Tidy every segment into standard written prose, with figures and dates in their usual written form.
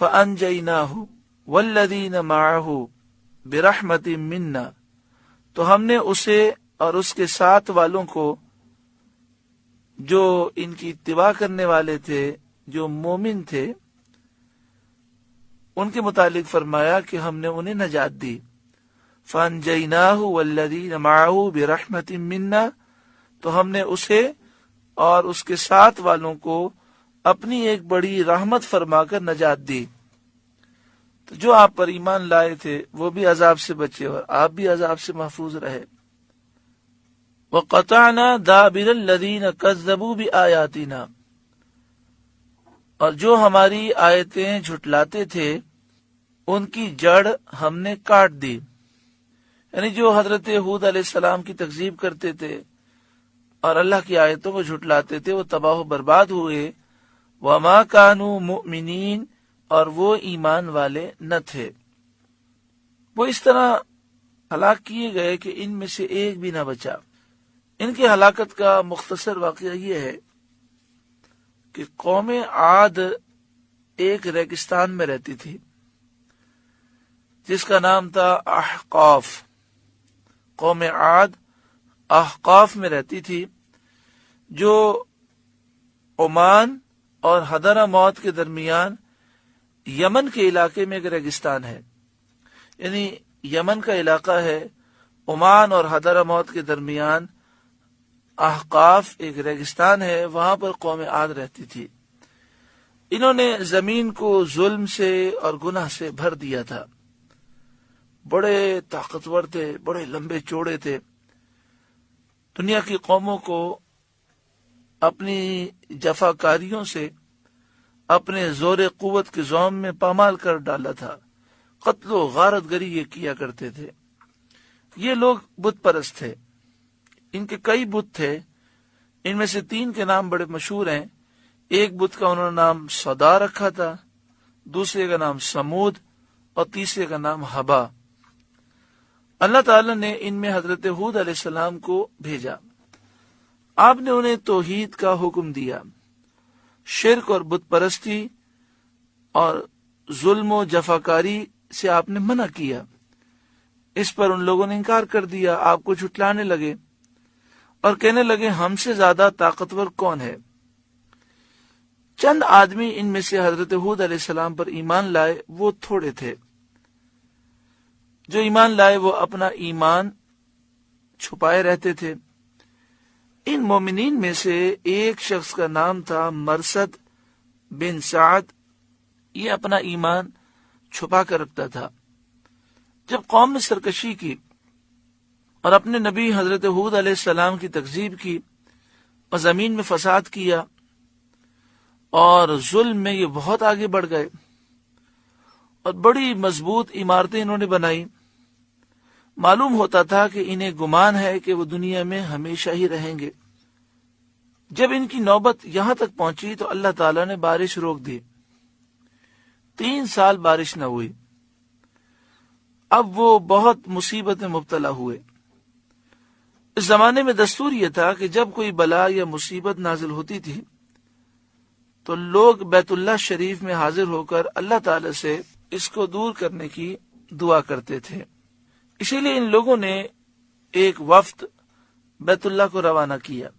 فَأَنْجَيْنَاهُ وَالَّذِينَ مَعَهُ بِرَحْمَةٍ مِنَّا، تو ہم نے اسے اور اس کے ساتھ والوں کو جو ان کی اتباع کرنے والے تھے، جو مومن تھے، ان کے متعلق فرمایا کہ ہم نے انہیں نجات دی۔ فَأَنْجَيْنَاهُ وَالَّذِينَ مَعَهُ بِرَحْمَةٍ مِنَّا، تو ہم نے اسے اور اس کے ساتھ والوں کو اپنی ایک بڑی رحمت فرما کر نجات دی۔ تو جو آپ پر ایمان لائے تھے وہ بھی عذاب سے بچے اور آپ بھی عذاب سے محفوظ رہے۔ وَقَطَعْنَا دَابِرَ الَّذِينَ كَذَّبُوا بِآيَاتِنَا، اور جو ہماری آیتیں جھٹلاتے تھے ان کی جڑ ہم نے کاٹ دی، یعنی جو حضرت ہود علیہ السلام کی تکذیب کرتے تھے اور اللہ کی آیتوں کو جھٹلاتے تھے وہ تباہ و برباد ہوئے۔ وَمَا كَانُوا مُؤْمِنِينَ، اور وہ ایمان والے نہ تھے۔ وہ اس طرح ہلاک کیے گئے کہ ان میں سے ایک بھی نہ بچا۔ ان کی ہلاکت کا مختصر واقعہ یہ ہے کہ قوم عاد ایک ریگستان میں رہتی تھی جس کا نام تھا احقاف۔ قوم عاد احقاف میں رہتی تھی جو عمان اور حضرموت کے درمیان یمن کے علاقے میں ایک ریگستان ہے، یعنی یمن کا علاقہ ہے، عمان اور حضرموت کے درمیان احقاف ایک ریگستان ہے، وہاں پر قوم عاد رہتی تھی۔ انہوں نے زمین کو ظلم سے اور گناہ سے بھر دیا تھا، بڑے طاقتور تھے، بڑے لمبے چوڑے تھے، دنیا کی قوموں کو اپنی جفاکاریوں سے اپنے زور قوت کے زوم میں پامال کر ڈالا تھا، قتل و غارت گری یہ کیا کرتے تھے۔ یہ لوگ بت پرست تھے، ان کے کئی بت تھے، ان میں سے 3 کے نام بڑے مشہور ہیں۔ ایک بت کا انہوں نے نام سودا رکھا تھا، دوسرے کا نام سمود اور تیسرے کا نام ہبا۔ اللہ تعالی نے ان میں حضرت ہود علیہ السلام کو بھیجا، آپ نے انہیں توحید کا حکم دیا، شرک اور بت پرستی اور ظلم و جفاکاری سے آپ نے منع کیا۔ اس پر ان لوگوں نے انکار کر دیا، آپ کو جھٹلانے لگے اور کہنے لگے ہم سے زیادہ طاقتور کون ہے۔ چند آدمی ان میں سے حضرت ہود علیہ السلام پر ایمان لائے، وہ تھوڑے تھے۔ جو ایمان لائے وہ اپنا ایمان چھپائے رہتے تھے۔ ان مومنین میں سے ایک شخص کا نام تھا مرثد بن سعد، یہ اپنا ایمان چھپا کر رکھتا تھا۔ جب قوم نے سرکشی کی اور اپنے نبی حضرت ہود علیہ السلام کی تکذیب کی اور زمین میں فساد کیا اور ظلم میں یہ بہت آگے بڑھ گئے اور بڑی مضبوط عمارتیں انہوں نے بنائی، معلوم ہوتا تھا کہ انہیں گمان ہے کہ وہ دنیا میں ہمیشہ ہی رہیں گے۔ جب ان کی نوبت یہاں تک پہنچی تو اللہ تعالیٰ نے بارش روک دی، 3 سال بارش نہ ہوئی۔ اب وہ بہت مصیبت میں مبتلا ہوئے۔ اس زمانے میں دستور یہ تھا کہ جب کوئی بلا یا مصیبت نازل ہوتی تھی تو لوگ بیت اللہ شریف میں حاضر ہو کر اللہ تعالی سے اس کو دور کرنے کی دعا کرتے تھے۔ اسی لیے ان لوگوں نے ایک وفد بیت اللہ کو روانہ کیا۔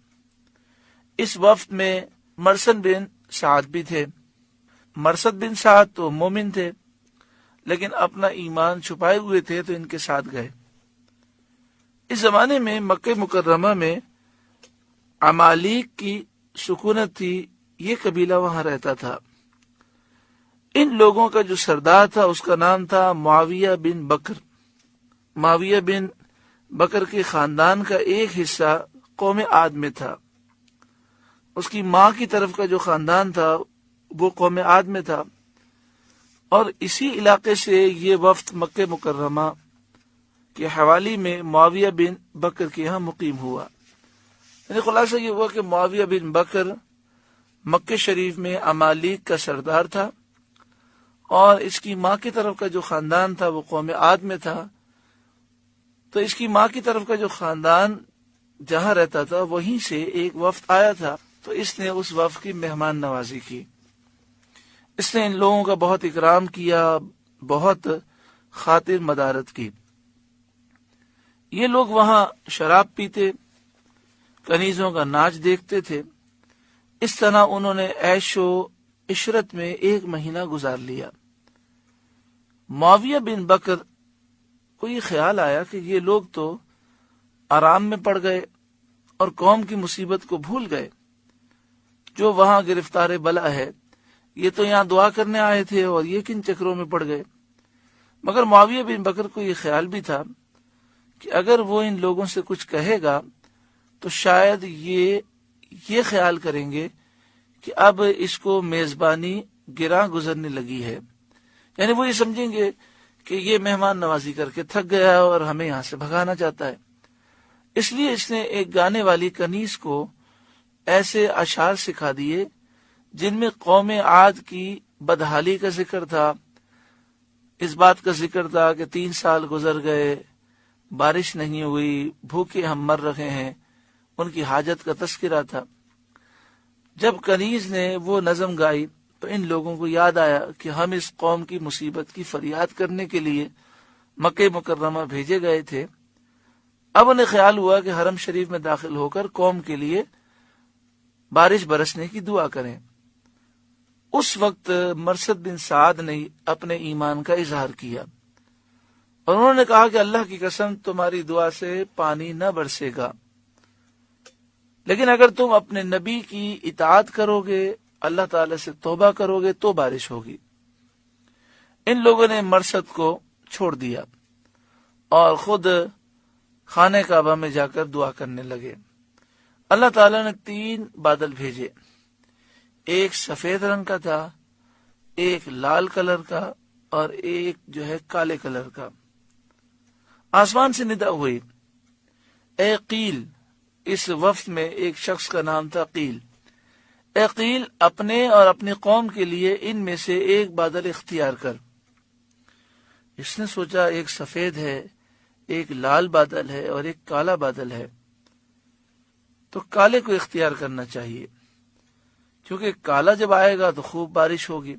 اس وفد میں مرثد بن سعد بھی تھے۔ مرثد بن سعد تو مومن تھے لیکن اپنا ایمان چھپائے ہوئے تھے تو ان کے ساتھ گئے۔ اس زمانے میں مکہ مکرمہ میں عمالیق کی سکونت تھی، یہ قبیلہ وہاں رہتا تھا۔ ان لوگوں کا جو سردار تھا اس کا نام تھا معاویہ بن بکر۔ معاویہ بن بکر کے خاندان کا ایک حصہ قوم عاد میں تھا، اس کی ماں کی طرف کا جو خاندان تھا وہ قوم عاد میں تھا، اور اسی علاقے سے یہ وفد مکہ مکرمہ کے حوالی میں معاویہ بن بکر کے یہاں مقیم ہوا۔ یعنی خلاصہ یہ ہوا کہ معاویہ بن بکر مکہ شریف میں عمالیق کا سردار تھا، اور اس کی ماں کی طرف کا جو خاندان تھا وہ قوم عاد میں تھا۔ تو اس کی ماں کی طرف کا جو خاندان جہاں رہتا تھا وہیں سے ایک وفد آیا تھا، تو اس نے اس وفد کی مہمان نوازی کی۔ اس نے ان لوگوں کا بہت اکرام کیا، بہت خاطر مدارت کی۔ یہ لوگ وہاں شراب پیتے، کنیزوں کا ناچ دیکھتے تھے۔ اس طرح انہوں نے عیش و عشرت میں 1 مہینہ گزار لیا۔ معاویہ بن بکر کو یہ خیال آیا کہ یہ لوگ تو آرام میں پڑ گئے اور قوم کی مصیبت کو بھول گئے۔ جو وہاں گرفتار بلا ہے، یہ تو یہاں دعا کرنے آئے تھے اور یہ کن چکروں میں پڑ گئے۔ مگر معاویہ بن بکر کو یہ خیال بھی تھا کہ اگر وہ ان لوگوں سے کچھ کہے گا تو شاید یہ خیال کریں گے کہ اب اس کو میزبانی گراں گزرنے لگی ہے، یعنی وہ یہ سمجھیں گے کہ یہ مہمان نوازی کر کے تھک گیا اور ہمیں یہاں سے بھگانا چاہتا ہے۔ اس لیے اس نے ایک گانے والی کنیز کو ایسے اشعار سکھا دیے جن میں قوم عاد کی بدحالی کا ذکر تھا، اس بات کا ذکر تھا کہ 3 سال گزر گئے، بارش نہیں ہوئی، بھوکے ہم مر رہے ہیں، ان کی حاجت کا تذکرہ تھا۔ جب کنیز نے وہ نظم گائی تو ان لوگوں کو یاد آیا کہ ہم اس قوم کی مصیبت کی فریاد کرنے کے لیے مکہ مکرمہ بھیجے گئے تھے۔ اب انہیں خیال ہوا کہ حرم شریف میں داخل ہو کر قوم کے لیے بارش برسنے کی دعا کریں۔ اس وقت مرثد بن سعد نے اپنے ایمان کا اظہار کیا اور انہوں نے کہا کہ اللہ کی قسم تمہاری دعا سے پانی نہ برسے گا، لیکن اگر تم اپنے نبی کی اطاعت کرو گے، اللہ تعالی سے توبہ کرو گے تو بارش ہوگی۔ ان لوگوں نے مرثد کو چھوڑ دیا اور خود خانہ کعبہ میں جا کر دعا کرنے لگے۔ اللہ تعالیٰ نے 3 بادل بھیجے، ایک سفید رنگ کا تھا، ایک لال کلر کا اور ایک جو ہے کالے کلر کا۔ آسمان سے ندا ہوئی، اے قیل، اس وفد میں ایک شخص کا نام تھا قیل، اے قیل اپنے اور اپنی قوم کے لیے ان میں سے ایک بادل اختیار کر۔ اس نے سوچا ایک سفید ہے، ایک لال بادل ہے اور ایک کالا بادل ہے، تو کالے کو اختیار کرنا چاہیے، کیونکہ کالا جب آئے گا تو خوب بارش ہوگی۔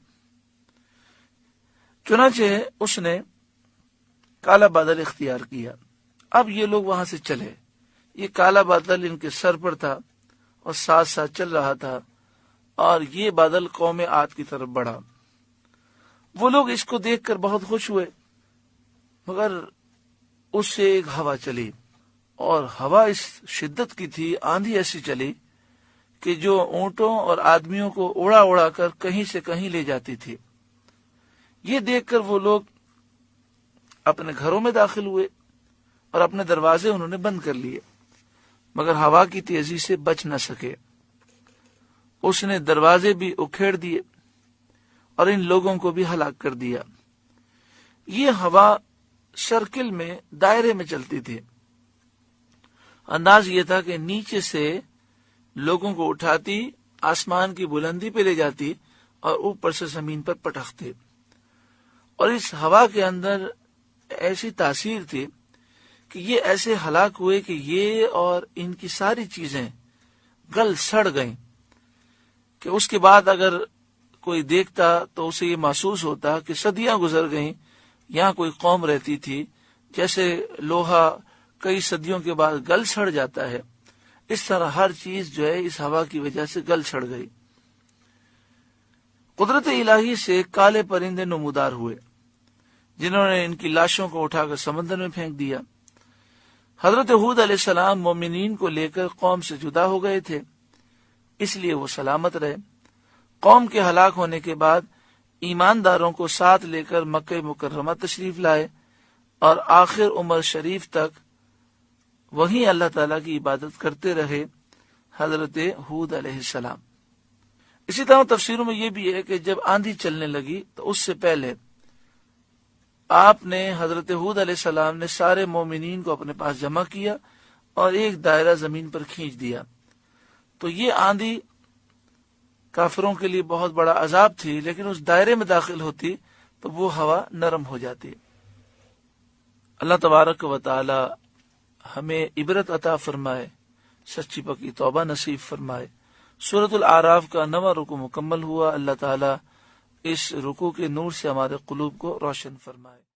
چنانچہ اس نے کالا بادل اختیار کیا۔ اب یہ لوگ وہاں سے چلے، یہ کالا بادل ان کے سر پر تھا اور ساتھ ساتھ چل رہا تھا، اور یہ بادل قوم عاد کی طرف بڑھا۔ وہ لوگ اس کو دیکھ کر بہت خوش ہوئے، مگر اس سے ایک ہوا چلی، اور ہوا اس شدت کی تھی، آندھی ایسی چلی کہ جو اونٹوں اور آدمیوں کو اڑا اڑا کر کہیں سے کہیں لے جاتی تھی۔ یہ دیکھ کر وہ لوگ اپنے گھروں میں داخل ہوئے اور اپنے دروازے انہوں نے بند کر لیے، مگر ہوا کی تیزی سے بچ نہ سکے۔ اس نے دروازے بھی اکھیڑ دیے اور ان لوگوں کو بھی ہلاک کر دیا۔ یہ ہوا سرکل میں، دائرے میں چلتی تھی۔ انداز یہ تھا کہ نیچے سے لوگوں کو اٹھاتی، آسمان کی بلندی پہ لے جاتی اور اوپر سے زمین پر پٹکتی، اور اس ہوا کے اندر ایسی تاثیر تھی کہ یہ ایسے ہلاک ہوئے کہ یہ اور ان کی ساری چیزیں گل سڑ گئیں، کہ اس کے بعد اگر کوئی دیکھتا تو اسے یہ محسوس ہوتا کہ صدیاں گزر گئیں، یہاں کوئی قوم رہتی تھی۔ جیسے لوہا کئی صدیوں کے بعد گل سڑ جاتا ہے، اس طرح ہر چیز جو ہے اس ہوا کی وجہ سے گل سڑ گئی۔ قدرت الہی سے کالے پرندے نمودار ہوئے، جنہوں نے ان کی لاشوں کو اٹھا کر سمندر میں پھینک دیا۔ حضرت ہود علیہ السلام مومنین کو لے کر قوم سے جدا ہو گئے تھے، اس لیے وہ سلامت رہے۔ قوم کے ہلاک ہونے کے بعد ایمانداروں کو ساتھ لے کر مکہ مکرمہ تشریف لائے اور آخر عمر شریف تک وہیں اللہ تعالیٰ کی عبادت کرتے رہے حضرت ہود علیہ السلام۔ اسی طرح تفسیروں میں یہ بھی ہے کہ جب آندھی چلنے لگی تو اس سے پہلے آپ نے حضرت ہود علیہ السلام نے سارے مومنین کو اپنے پاس جمع کیا اور ایک دائرہ زمین پر کھینچ دیا۔ تو یہ آندھی کافروں کے لیے بہت بڑا عذاب تھی، لیکن اس دائرے میں داخل ہوتی تو وہ ہوا نرم ہو جاتی۔ اللہ تبارک و تعالی ہمیں عبرت عطا فرمائے، سچی پکی توبہ نصیب فرمائے۔ سورۃ الاعراف کا 9واں رکوع مکمل ہوا۔ اللہ تعالی اس رکوع کے نور سے ہمارے قلوب کو روشن فرمائے۔